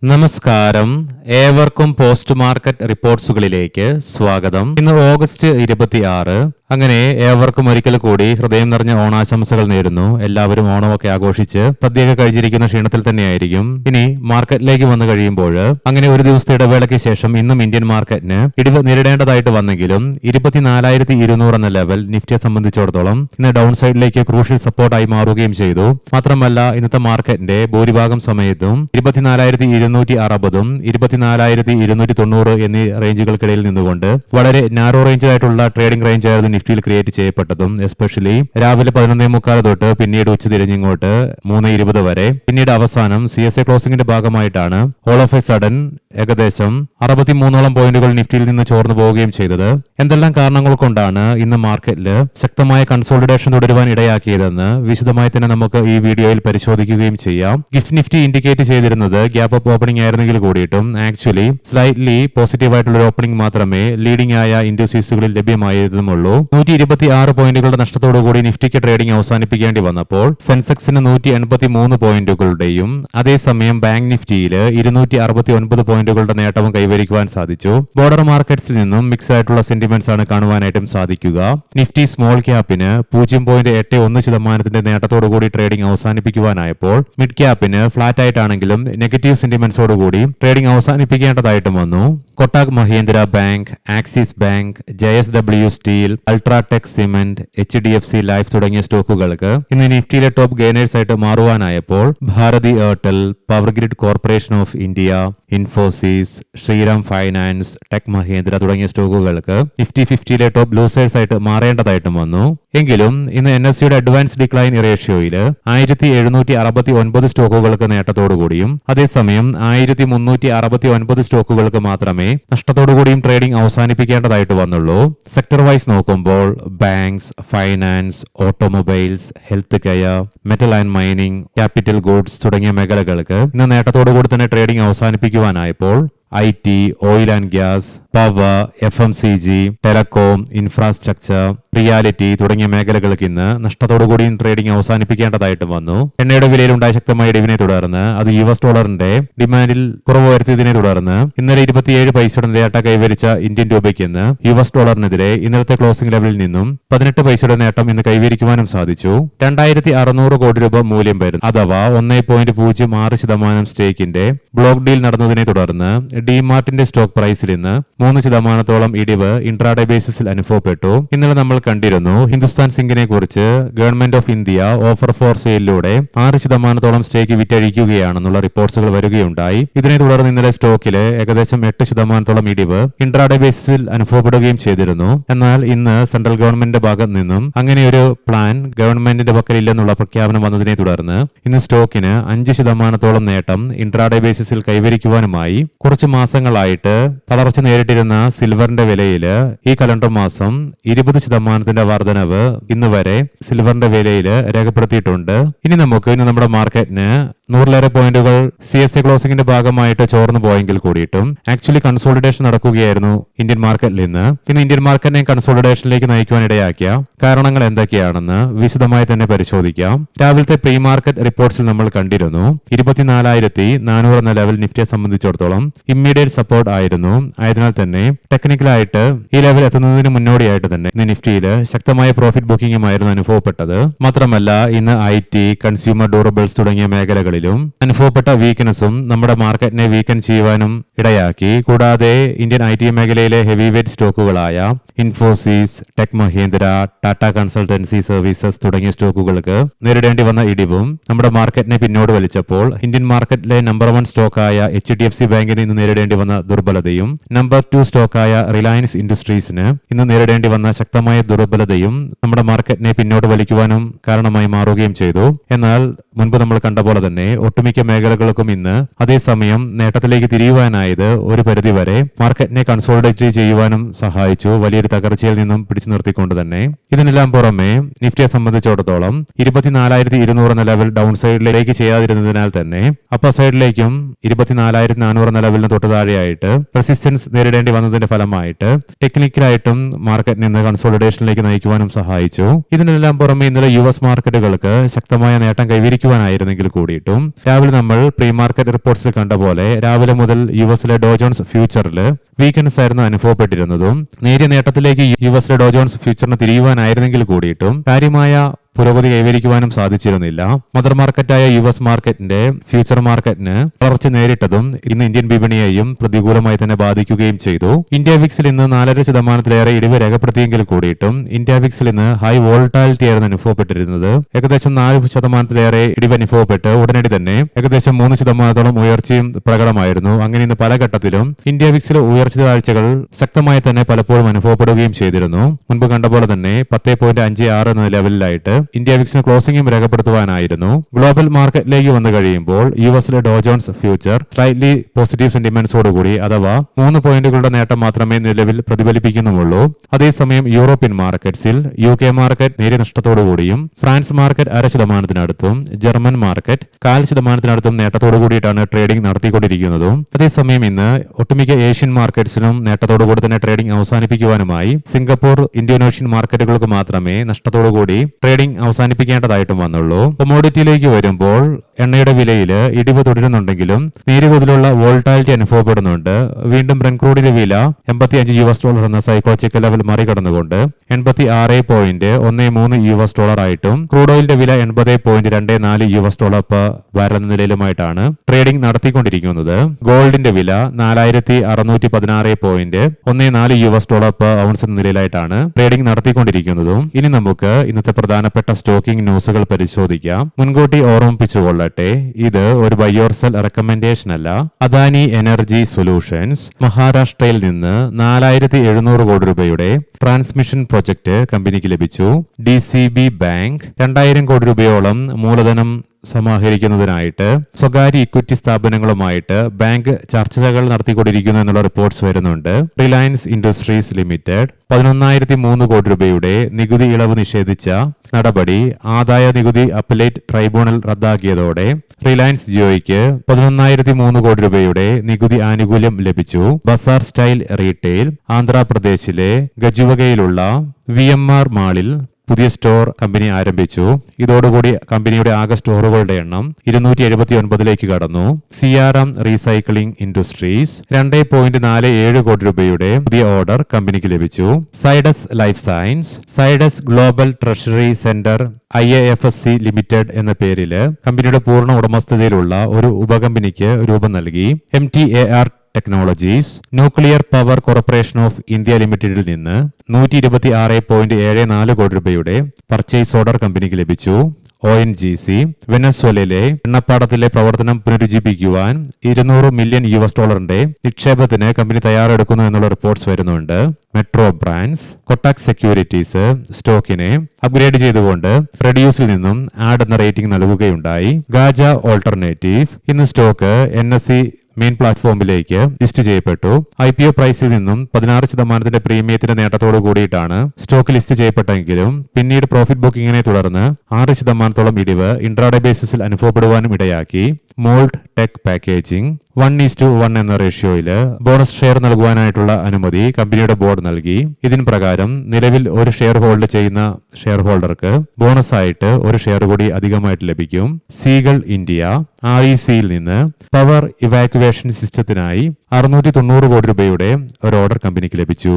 നമസ്കാരം, ഏവർക്കും post market റിപ്പോർട്ട്സുകളിലേക്ക് സ്വാഗതം. ഇന്ന് ഓഗസ്റ്റ് 26. അങ്ങനെ ഏവർക്കും ഒരിക്കൽ കൂടി ഹൃദയം നിറഞ്ഞ ഓണാശംസകൾ നേരുന്നു. എല്ലാവരും ഓണമൊക്കെ ആഘോഷിച്ച് സദ്യയൊക്കെ കഴിച്ചിരിക്കുന്ന ക്ഷീണത്തിൽ തന്നെയായിരിക്കും. ഇനി മാർക്കറ്റിലേക്ക് വന്നു കഴിയുമ്പോൾ അങ്ങനെ ഒരു ദിവസത്തെ ഇടവേളയ്ക്ക് ശേഷം ഇന്നും ഇന്ത്യൻ മാർക്കറ്റിന് ഇടിവ് നേരിടേണ്ടതായിട്ട് വന്നെങ്കിലും 24,200 എന്ന ലെവൽ നിഫ്റ്റിയെ സംബന്ധിച്ചിടത്തോളം ഇന്ന് ഡൗൺ സൈഡിലേക്ക് ക്രൂഷ്യൽ സപ്പോർട്ടായി മാറുകയും ചെയ്തു. മാത്രമല്ല ഇന്നത്തെ മാർക്കറ്റിന്റെ ഭൂരിഭാഗം സമയത്തും 24,260 24,290 എന്നീ റേഞ്ചുകൾക്കിടയിൽ നിന്നുകൊണ്ട് വളരെ നാരോ റേഞ്ച് ആയിട്ടുള്ള ട്രേഡിംഗ് റേഞ്ച് ആയിരുന്നു നിഫ്റ്റിയിൽ ക്രിയേറ്റ് ചെയ്യപ്പെട്ടതും. എസ്പെഷ്യലി രാവിലെ 11:45 തൊട്ട് പിന്നീട് ഉച്ചതിരിഞ്ഞിങ്ങോട്ട് 3:20 വരെ, പിന്നീട് അവസാനം CSA ക്ലോസിംഗിന്റെ ഭാഗമായിട്ടാണ് ഓൾ ഓഫ് എ സഡൻ ഏകദേശം 63ഓളം പോയിന്റുകൾ നിഫ്റ്റിയിൽ നിന്ന് ചോർന്നു പോവുകയും ചെയ്തത്. എന്തെല്ലാം കാരണങ്ങൾ കൊണ്ടാണ് ഇന്ന് മാർക്കറ്റിൽ ശക്തമായ കൺസോളിഡേഷൻ തുടരുവാൻ ഇടയാക്കിയതെന്ന് വിശദമായി തന്നെ നമുക്ക് ഈ വീഡിയോയിൽ പരിശോധിക്കുകയും ചെയ്യാം. ഗിഫ്റ്റ് നിഫ്റ്റി ഇൻഡിക്കേറ്റ് ചെയ്തിരുന്നത് ഗ്യാപ്പ് അപ്പ് ഓപ്പണിംഗ് ആയിരുന്നെങ്കിൽ കൂടിയിട്ടും ആക്ച്വലി സ്ലൈറ്റ്ലി പോസിറ്റീവ് ആയിട്ടുള്ള ഒരു ഓപ്പണിംഗ് മാത്രമേ ലീഡിംഗ് ആയ ഇൻഡസ്ട്രീസുകളിൽ ലഭ്യമായിരുന്നുള്ളൂ. 126 പോയിന്റുകളുടെ നഷ്ടത്തോടുകൂടി നിഫ്റ്റിക്ക് ട്രേഡിംഗ് അവസാനിപ്പിക്കേണ്ടി വന്നപ്പോൾ സെൻസെക്സിന് 183 പോയിന്റുകളുടെയും അതേസമയം ബാങ്ക് നിഫ്റ്റിയിൽ 269 പോയിന്റുകളുടെ നേട്ടവും കൈവരിക്കുവാൻ സാധിച്ചു. ബോർഡർ മാർക്കറ്റ്സിൽ നിന്നും മിക്സ് ആയിട്ടുള്ള സെന്റിമെന്റ്സ് ആണ് കാണുവാനായിട്ടും സാധിക്കുക. നിഫ്റ്റി സ്മോൾ ക്യാപ്പിന് 0.81% നേട്ടത്തോടുകൂടി ട്രേഡിംഗ് അവസാനിപ്പിക്കുവാനായപ്പോൾ മിഡ് ക്യാപ്പിന് ഫ്ലാറ്റ് ആയിട്ടാണെങ്കിലും നെഗറ്റീവ് സെന്റിമെന്റ്സോടുകൂടി ട്രേഡിംഗ് അവസാനിപ്പിക്കേണ്ടതായിട്ടും വന്നു. Kotak Mahindra bank, Axis bank, JSW steel, UltraTech cement, HDFC life തുടങ്ങിയ സ്റ്റോക്കുകൾക്ക് ഇന്ന് നിഫ്റ്റിയിലെ ടോപ്പ് ഗെയിനേഴ്സ് ആയിട്ട് മാറുവാനായപ്പോൾ Bharti Airtel, power grid corporation of India, Infosys, Shriram finance, Tech Mahindra തുടങ്ങിയ സ്റ്റോക്കുകൾക്ക് നിഫ്റ്റി 50യിലെ ടോപ്പ് ലൂസേഴ്സ് ആയിട്ട് മാറേണ്ടതായിട്ടും വന്നു. എങ്കിലും ഇന്ന് NSEയുടെ അഡ്വാൻസ് ഡിക്ലൈൻ റേഷ്യോയിൽ 1769 സ്റ്റോക്കുകൾക്ക് നേട്ടത്തോടുകൂടിയും അതേസമയം 1369 സ്റ്റോക്കുകൾക്ക് മാത്രമേ നഷ്ടത്തോടുകൂടിയും ട്രേഡിംഗ് അവസാനിപ്പിക്കേണ്ടതായിട്ട് വന്നുള്ളൂ. സെക്ടർ വൈസ് നോക്കുമ്പോൾ banks, finance, automobiles, health care, metal and mining, capital goods തുടങ്ങിയ മേഖലകൾക്ക് ഇന്ന് നേട്ടത്തോടുകൂടി തന്നെ ട്രേഡിംഗ് അവസാനിപ്പിക്കുവാനായപ്പോൾ IT, oil and gas, power, FMCG, telecom, infrastructure, reality തുടങ്ങിയ മേഖലകൾക്ക് ഇന്ന് നഷ്ടത്തോടുകൂടി ട്രേഡിംഗ് അവസാനിപ്പിക്കേണ്ടതായിട്ട് വന്നു. എണ്ണയുടെ വിലയിൽ ഉണ്ടായ ശക്തമായ ഇടിവിനെ തുടർന്ന് അത് US ഡോളറിന്റെ ഡിമാൻഡിൽ കുറവ് വരുത്തിയതിനെ തുടർന്ന് ഇന്നലെ 27 പൈസയുടെ നേട്ടം കൈവരിച്ച ഇന്ത്യൻ രൂപയ്ക്ക് ഇന്ന് US ഡോളറിനെതിരെ ഇന്നലത്തെ ക്ലോസിംഗ് ലെവലിൽ നിന്നും 18 പൈസയുടെ നേട്ടം ഇന്ന് കൈവരിക്കുവാനും സാധിച്ചു. 2,600 കോടി രൂപ മൂല്യം വരും, അഥവാ 1.06% സ്റ്റേക്കിന്റെ ബ്ലോക്ക് ഡീൽ നടന്നതിനെ തുടർന്ന് ഡിമാർട്ടിന്റെ സ്റ്റോക്ക് പ്രൈസിൽ ഇന്ന് 3% ഇടിവ് ഇൻട്രാഡേ ബേസിസിൽ അനുഭവപ്പെട്ടു. ഇന്നലെ നമ്മൾ കണ്ടിരുന്നു ഹിന്ദുസ്ഥാൻ സിങ്കിനെ കുറിച്ച് government of India offer for സെയിലിലൂടെ 6% സ്റ്റേക്ക് വിറ്റഴിക്കുകയാണെന്നുള്ള റിപ്പോർട്ട്സുകൾ വരികയുണ്ടായി. ഇതിനെ തുടർന്ന് ഇന്നലെ സ്റ്റോക്കിലെ ഏകദേശം 8% ഇടിവ് ഇൻട്രാഡേ ബേസിസിൽ അനുഭവപ്പെടുകയും ചെയ്തിരുന്നു. എന്നാൽ ഇന്ന് സെൻട്രൽ ഗവൺമെന്റിന്റെ ഭാഗത്ത് നിന്നും അങ്ങനെ ഒരു പ്ലാൻ ഗവൺമെന്റിന്റെ പക്കലില്ലെന്നുള്ള പ്രഖ്യാപനം വന്നതിനെ തുടർന്ന് ഇന്ന് സ്റ്റോക്കിന് 5% നേട്ടം ഇൻട്രാഡേ ബേസിസിൽ കൈവരിക്കുവാനുമായി കുറച്ച് മാസങ്ങളായിട്ട് തളർച്ച നേരിട്ടിരുന്ന സിൽവറിന്റെ വിലയിൽ ഈ കലണ്ടർ മാസം 20% വർധനവ് ഇന്ന് വരെ സിൽവറിന്റെ വിലയിൽ രേഖപ്പെടുത്തിയിട്ടുണ്ട്. ഇനി നമ്മുടെ മാർക്കറ്റിന് 100 പോയിന്റുകൾ CSA ക്ലോസിംഗിന്റെ ഭാഗമായിട്ട് ചോർന്നു പോയെങ്കിൽ കൂടിയിട്ടും ആക്ച്വലി കൺസോളിഡേഷൻ നടക്കുകയായിരുന്നു ഇന്ത്യൻ മാർക്കറ്റിൽ നിന്ന്. ഇന്ന് ഇന്ത്യൻ മാർക്കറ്റിനെ കൺസോളിഡേഷനിലേക്ക് നയിക്കുവാൻ ഇടയാക്കിയ കാരണങ്ങൾ എന്തൊക്കെയാണെന്ന് വിശദമായി തന്നെ പരിശോധിക്കാം. രാവിലത്തെ പ്രീ മാർക്കറ്റ് റിപ്പോർട്ട്സിൽ നമ്മൾ കണ്ടിരുന്നു 24,400 എന്ന ലെവൽ നിഫ്റ്റിയെ സംബന്ധിച്ചിടത്തോളം ഇമ്മീഡിയറ്റ് സപ്പോർട്ട് ആയിരുന്നു. ആയതിനാൽ തന്നെ ടെക്നിക്കലായിട്ട് ഈ ലെവൽ എത്തുന്നതിന് മുന്നോടിയായിട്ട് തന്നെ ഇന്ന് നിഫ്റ്റിയിൽ ശക്തമായ പ്രോഫിറ്റ് ബുക്കിംഗുമായിരുന്നു അനുഭവപ്പെട്ടത്. മാത്രമല്ല ഇന്ന് IT, കൺസ്യൂമർ ഡ്യൂറബിൾസ് തുടങ്ങിയ മേഖലകളിലും അനുഭവപ്പെട്ട വീക്ക്നെസ്സും നമ്മുടെ മാർക്കറ്റിനെ വീക്കൻ ചെയ്യുവാനും ഇടയാക്കി. കൂടാതെ ഇന്ത്യൻ IT മേഖലയിലെ ഹെവി വെയ്റ്റ് സ്റ്റോക്കുകളായ Infosys, Tech Mahindra, Tata consultancy services തുടങ്ങിയ സ്റ്റോക്കുകൾക്ക് നേരിടേണ്ടി വന്ന ഇടിവും നമ്മുടെ മാർക്കറ്റിനെ പിന്നോട്ട് വലിച്ചപ്പോൾ ഇന്ത്യൻ മാർക്കറ്റിലെ നമ്പർ 1 സ്റ്റോക്കായ HDFC ബാങ്കിന് ഇന്ന് നേരിടേണ്ടി വന്ന ദുർബലതയും നമ്പർ 2 സ്റ്റോക്കായ റിലയൻസ് ഇൻഡസ്ട്രീസിന് ഇന്ന് നേരിടേണ്ടി വന്ന ശക്തമായ ദുർബലതയും നമ്മുടെ മാർക്കറ്റിനെ പിന്നോട്ട് വലിക്കുവാനും കാരണമായി മാറുകയും ചെയ്തു. എന്നാൽ മുൻപ് നമ്മൾ കണ്ട പോലെ തന്നെ ഒട്ടുമിക്ക മേഖലകൾക്കും ഇന്ന് അതേസമയം നേട്ടത്തിലേക്ക് തിരിയുവാനായി ചെയ്യാനായത് ഒരു പരിധിവരെ മാർക്കറ്റിനെ കൺസോളിഡേറ്റ് ചെയ്യുവാനും സഹായിച്ചു, വലിയൊരു തകർച്ചയിൽ നിന്നും പിടിച്ചു നിർത്തിക്കൊണ്ട് തന്നെ. ഇതിനെല്ലാം പുറമെ നിഫ്റ്റിയെ സംബന്ധിച്ചിടത്തോളം 24,200 എന്ന ലെവൽ ഡൗൺ സൈഡിലേക്ക് ചെയ്യാതിരുന്നതിനാൽ തന്നെ അപ്പർ സൈഡിലേക്കും 24,400 എന്ന ലെവലിന് തൊട്ട് താഴെയായിട്ട് റെസിസ്റ്റൻസ് നേരിടേണ്ടി വന്നതിന്റെ ഫലമായിട്ട് ടെക്നിക്കലായിട്ടും മാർക്കറ്റിനെ നിന്ന് കൺസോളിഡേഷനിലേക്ക് നയിക്കുവാനും സഹായിച്ചു. ഇതിനെല്ലാം പുറമെ ഇന്നലെ US മാർക്കറ്റുകൾക്ക് ശക്തമായ നേട്ടം കൈവരിക്കുവാനായിരുന്നെങ്കിൽ കൂടിയിട്ടും രാവിലെ നമ്മൾ പ്രീ മാർക്കറ്റ് റിപ്പോർട്ട്സിൽ കണ്ട പോലെ രാവിലെ മുതൽ യുഎസിലെ ഡോ ജോൺസ് ഫ്യൂച്ചറിൽ വീക്കെൻഡ്സ് ആയിരുന്നു അനുഭവപ്പെട്ടിരുന്നതും. നേരിയ നേട്ടത്തിലേക്ക് യുഎസിലെ ഡോ ജോൺസ് ഫ്യൂച്ചറിന് തിരിയുവാനായിരുന്നെങ്കിൽ കൂടിയിട്ടും കാര്യമായ പുരോഗതി കൈവരിക്കുവാനും സാധിച്ചിരുന്നില്ല. മദർ മാർക്കറ്റായ US മാർക്കറ്റിന്റെ ഫ്യൂച്ചർ മാർക്കറ്റിന് വളർച്ച നേരിട്ടതും ഇന്ന് ഇന്ത്യൻ വിപണിയെയും പ്രതികൂലമായി തന്നെ ബാധിക്കുകയും ചെയ്തു. ഇന്ത്യ വിക്സിൽ ഇന്ന് 4.5% ഇടിവ് രേഖപ്പെടുത്തിയെങ്കിൽ കൂടിയിട്ടും ഇന്ത്യ വിക്സിൽ ഇന്ന് ഹൈ വോൾട്ടാലിറ്റി ആയിരുന്നു അനുഭവപ്പെട്ടിരുന്നത്. ഏകദേശം 4% ഇടിവ് അനുഭവപ്പെട്ട് ഉടനടി തന്നെ ഏകദേശം 3% ഉയർച്ചയും പ്രകടമായിരുന്നു. അങ്ങനെ ഇന്ന് പല ഘട്ടത്തിലും ഇന്ത്യ വിക്സിലെ ഉയർച്ച താഴ്ചകൾ ശക്തമായി തന്നെ പലപ്പോഴും അനുഭവപ്പെടുകയും ചെയ്തിരുന്നു. മുൻപ് കണ്ട പോലെ തന്നെ 10.56 എന്ന ലെവലിലായിട്ട് ഇന്ത്യ വിക്സിന് ക്ലോസിംഗും രേഖപ്പെടുത്തുവാനായിരുന്നു. ഗ്ലോബൽ മാർക്കറ്റിലേക്ക് വന്നു കഴിയുമ്പോൾ യുഎസിലെ Dow Jones future slightly positive സെന്റിമെന്റ്സോടുകൂടി അഥവാ 3 പോയിന്റുകളുടെ നേട്ടം മാത്രമേ നിലവിൽ പ്രതിഫലിപ്പിക്കുന്നുള്ളൂ. അതേസമയം യൂറോപ്യൻ മാർക്കറ്റ്സിൽ UK മാർക്കറ്റ് നേരിയ നഷ്ടത്തോടുകൂടിയും ഫ്രാൻസ് മാർക്കറ്റ് 0.5%, ജർമ്മൻ മാർക്കറ്റ് 0.25% നേട്ടത്തോടു കൂടിയിട്ടാണ് ട്രേഡിംഗ് നടത്തിക്കൊണ്ടിരിക്കുന്നതും. അതേസമയം ഇന്ന് ഒട്ടുമിക്ക ഏഷ്യൻ മാർക്കറ്റ്സിനും നേട്ടത്തോടുകൂടി തന്നെ ട്രേഡിംഗ് അവസാനിപ്പിക്കുവാനുമായി സിംഗപ്പൂർ, ഇന്തോനേഷ്യൻ മാർക്കറ്റുകൾക്ക് മാത്രമേ നഷ്ടത്തോടുകൂടി ട്രേഡിംഗ് അവസാനിപ്പിക്കേണ്ടതായിട്ടും വന്നുള്ളൂ. കൊമോഡിറ്റിയിലേക്ക് വരുമ്പോൾ എണ്ണയുടെ വിലയിൽ ഇടിവ് തുടരുന്നുണ്ടെങ്കിലും നേരിയ തോതിലുള്ള വോൾട്ടാലിറ്റി അനുഭവപ്പെടുന്നുണ്ട്. വീണ്ടും ബ്രന്റ് ക്രൂഡിന്റെ വില $85 എന്ന സൈക്കോളജിക്കൽ ലെവൽ മറികടന്നുകൊണ്ട് $86.13 ആയിട്ടും ക്രൂഡ് ഓയിലിന്റെ വില $80.24 പെർ ബാരൽ എന്ന നിലയിലുമായിട്ടാണ് ട്രേഡിംഗ് നടത്തിക്കൊണ്ടിരിക്കുന്നത്. ഗോൾഡിന്റെ വില $4,616.14 പെർ ഔൺസ് എന്ന നിലയിലായിട്ടാണ് ട്രേഡിംഗ് നടത്തിക്കൊണ്ടിരിക്കുന്നതും. ഇനി നമുക്ക് ഇന്നത്തെ പ്രധാനപ്പെട്ട സ്റ്റോക്കിംഗ് ന്യൂസുകൾ പരിശോധിക്കാം. മുൻകൂട്ടി ഓർമ്മിപ്പിച്ചുകൊള്ളട്ടെ, ഇത് ഒരു ബൈ ഓർ സെൽ റെക്കമെൻഡേഷൻ അല്ല. അദാനി എനർജി സൊല്യൂഷൻസ് മഹാരാഷ്ട്രയിൽ നിന്ന് 4,700 കോടി രൂപയുടെ ട്രാൻസ്മിഷൻ പ്രൊജക്ട് കമ്പനിക്ക് ലഭിച്ചു. DCB ബാങ്ക് 2,000 കോടി രൂപയോളം മൂലധനം സമാഹരിക്കുന്നതിനായിട്ട് സ്വകാര്യ ഇക്വിറ്റി സ്ഥാപനങ്ങളുമായിട്ട് ബാങ്ക് ചർച്ചകൾ നടത്തിക്കൊണ്ടിരിക്കുന്നു എന്നുള്ള റിപ്പോർട്ട്സ് വരുന്നുണ്ട്. റിലയൻസ് ഇൻഡസ്ട്രീസ് ലിമിറ്റഡ് 11,003 കോടി രൂപയുടെ നികുതി ഇളവ് നിഷേധിച്ച നടപടി ആദായ നികുതി അപ്പലേറ്റ് ട്രൈബ്യൂണൽ റദ്ദാക്കിയതോടെ റിലയൻസ് ജിയോയ്ക്ക് 11,003 കോടി രൂപയുടെ നികുതി ആനുകൂല്യം ലഭിച്ചു. ബസാർ സ്റ്റൈൽ റീറ്റെയിൽ ആന്ധ്രാപ്രദേശിലെ ഗജുവകയിലുള്ള VMR മാളിൽ പുതിയ സ്റ്റോർ കമ്പനി ആരംഭിച്ചു. ഇതോടുകൂടി കമ്പനിയുടെ ആകെ സ്റ്റോറുകളുടെ എണ്ണം 279 കടന്നു. CRM റീസൈക്ലിംഗ് ഇൻഡസ്ട്രീസ് 2.47 കോടി രൂപയുടെ പുതിയ ഓർഡർ കമ്പനിക്ക് ലഭിച്ചു. Zydus life science Zydus global treasury centre IAFSC limited എന്ന പേരില് കമ്പനിയുടെ പൂർണ്ണ ഉടമസ്ഥതയിലുള്ള ഒരു ഉപകമ്പനിക്ക് രൂപം നൽകി. MTAR technologies nuclear power corporation of India ലിമിറ്റഡിൽ നിന്ന് 126.74 കോടി രൂപയുടെ പർച്ചേസ് ഓർഡർ കമ്പനിക്ക് ലഭിച്ചു. ONGC വെനസ്വേലയിലെ എണ്ണപ്പാടത്തിലെ പ്രവർത്തനം പുനരുജ്ജീവിപ്പിക്കുവാൻ $200 മില്യൺ നിക്ഷേപത്തിന് കമ്പനി തയ്യാറെടുക്കുന്നു എന്നുള്ള റിപ്പോർട്ട്സ് വരുന്നുണ്ട്. മെട്രോ ബ്രാൻഡ്സ് കൊട്ടാക് സെക്യൂരിറ്റീസ് സ്റ്റോക്കിനെ അപ്ഗ്രേഡ് ചെയ്തുകൊണ്ട് റെഡ്യൂസിൽ നിന്നും ആഡ് എന്ന റേറ്റിംഗ് നൽകുകയുണ്ടായി. ഗാജ ഓൾട്ടർനേറ്റീവ് ഇന്ന് സ്റ്റോക്ക് NSE മെയിൻ പ്ലാറ്റ്ഫോമിലേക്ക് ലിസ്റ്റ് ചെയ്യപ്പെട്ടു. IPO പ്രൈസിൽ നിന്നും 16% പ്രീമിയത്തിന്റെ നേട്ടത്തോടു കൂടിയിട്ടാണ് സ്റ്റോക്ക് ലിസ്റ്റ് ചെയ്യപ്പെട്ടെങ്കിലും പിന്നീട് പ്രോഫിറ്റ് ബുക്കിങ്ങിനെ തുടർന്ന് 6% ഇടിവ് ഇൻട്രാഡേ ബേസിസിൽ അനുഭവപ്പെടുവാനും ഇടയാക്കി. മോൾഡ് ടെക് പാക്കേജിംഗ് 1:1 എന്ന റേഷ്യോയില് ബോണസ് ഷെയർ നൽകുവാനായിട്ടുള്ള അനുമതി കമ്പനിയുടെ ബോർഡ് നൽകി. ഇതിന് പ്രകാരം നിലവിൽ ഒരു ഷെയർ ഹോൾഡ് ചെയ്യുന്ന ഷെയർ ഹോൾഡർക്ക് ബോണസ് ആയിട്ട് ഒരു ഷെയർ കൂടി അധികമായിട്ട് ലഭിക്കും. സീഗൾ ഇന്ത്യ RECയിൽ നിന്ന് പവർ ഇവാക്യുവേഷൻ സിസ്റ്റത്തിനായി 690 കോടി രൂപയുടെ ഒരു ഓർഡർ കമ്പനിക്ക് ലഭിച്ചു.